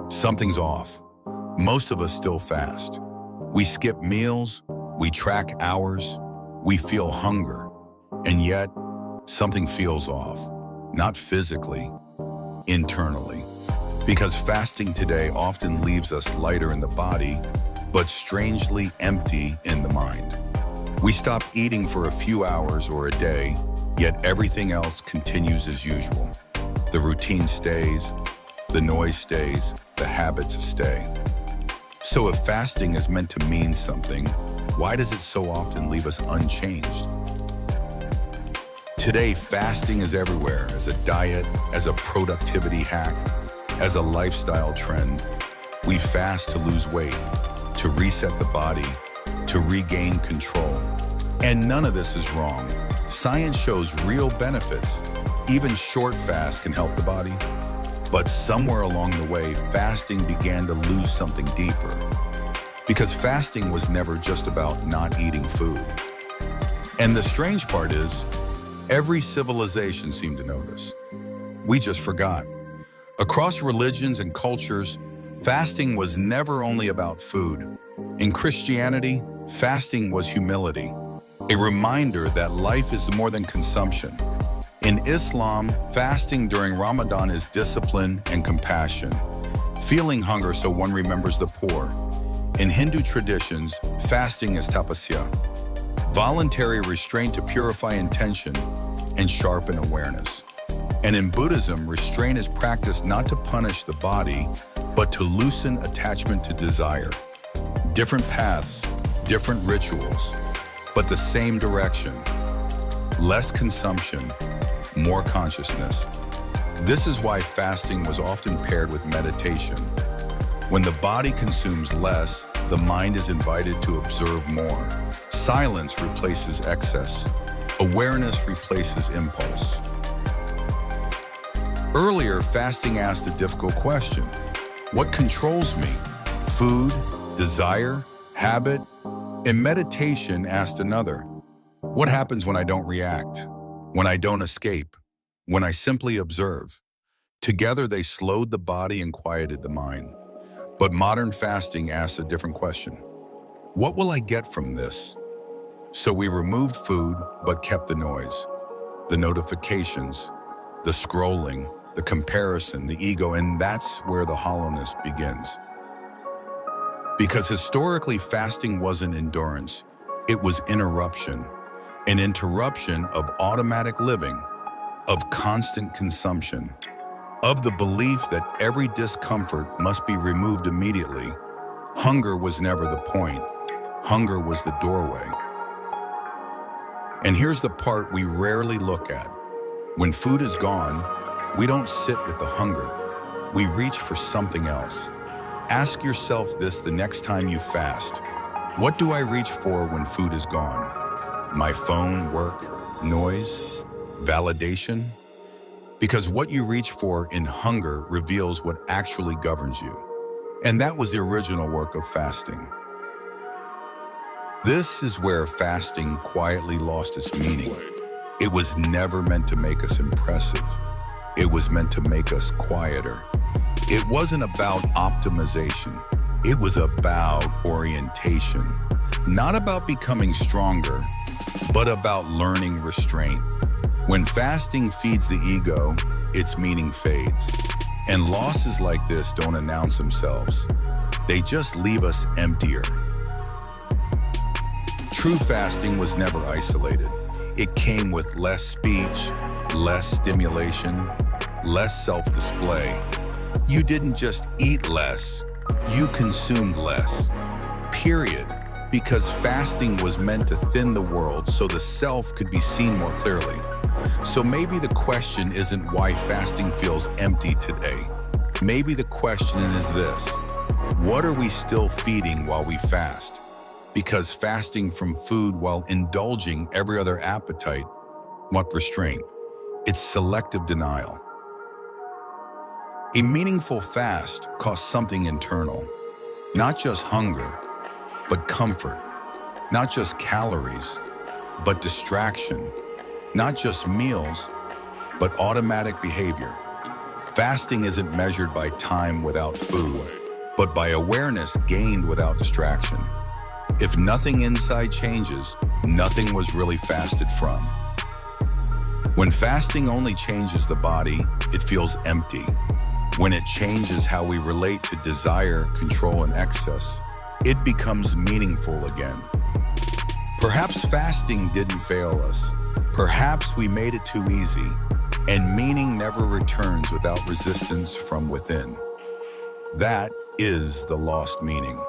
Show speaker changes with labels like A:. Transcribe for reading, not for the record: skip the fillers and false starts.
A: Something's off. Most of us still fast. We skip meals, we track hours, we feel hunger, and yet something feels off. Not physically, internally. Because fasting today often leaves us lighter in the body, but strangely empty in the mind. We stop eating for a few hours or a day, yet everything else continues as usual. The routine stays, the noise stays, the habits stay. So if fasting is meant to mean something, why does it so often leave us unchanged? Today, fasting is everywhere, as a diet, as a productivity hack, as a lifestyle trend. We fast to lose weight, to reset the body, to regain control. And none of this is wrong. Science shows real benefits. Even short fasts can help the body. But somewhere along the way, fasting began to lose something deeper. Because fasting was never just about not eating food. And the strange part is, every civilization seemed to know this. We just forgot. Across religions and cultures, fasting was never only about food. In Christianity, fasting was humility, a reminder that life is more than consumption. In Islam, fasting during Ramadan is discipline and compassion, feeling hunger so one remembers the poor. In Hindu traditions, fasting is tapasya, voluntary restraint to purify intention and sharpen awareness. And in Buddhism, restraint is practiced not to punish the body, but to loosen attachment to desire. Different paths, different rituals, but the same direction. Less consumption, more consciousness. This is why fasting was often paired with meditation. When the body consumes less, the mind is invited to observe more. Silence replaces excess. Awareness replaces impulse. Earlier, fasting asked a difficult question. What controls me? Food, desire, habit? And meditation asked another. What happens when I don't react? When I don't escape? When I simply observe? Together, they slowed the body and quieted the mind. But modern fasting asks a different question. What will I get from this? So we removed food, but kept the noise, the notifications, the scrolling, the comparison, the ego, and that's where the hollowness begins. Because historically, fasting wasn't endurance, it was interruption. An interruption of automatic living, of constant consumption, of the belief that every discomfort must be removed immediately. Hunger was never the point. Hunger was the doorway. And here's the part we rarely look at. When food is gone, we don't sit with the hunger. We reach for something else. Ask yourself this the next time you fast. What do I reach for when food is gone? My phone, work, noise, validation? Because what you reach for in hunger reveals what actually governs you. And that was the original work of fasting. This is where fasting quietly lost its meaning. It was never meant to make us impressive. It was meant to make us quieter. It wasn't about optimization. It was about orientation. Not about becoming stronger, but about learning restraint. When fasting feeds the ego, its meaning fades. And losses like this don't announce themselves. They just leave us emptier. True fasting was never isolated. It came with less speech, less stimulation, less self-display. You didn't just eat less, you consumed less. Period. Because fasting was meant to thin the world so the self could be seen more clearly. So maybe the question isn't why fasting feels empty today. Maybe the question is this: what are we still feeding while we fast? Because fasting from food while indulging every other appetite, what restraint? It's selective denial. A meaningful fast costs something internal, not just hunger, but comfort, not just calories, but distraction, not just meals, but automatic behavior. Fasting isn't measured by time without food, but by awareness gained without distraction. If nothing inside changes, nothing was really fasted from. When fasting only changes the body, it feels empty. When it changes how we relate to desire, control, and excess, it becomes meaningful again. Perhaps fasting didn't fail us. Perhaps we made it too easy, and meaning never returns without resistance from within. That is the lost meaning.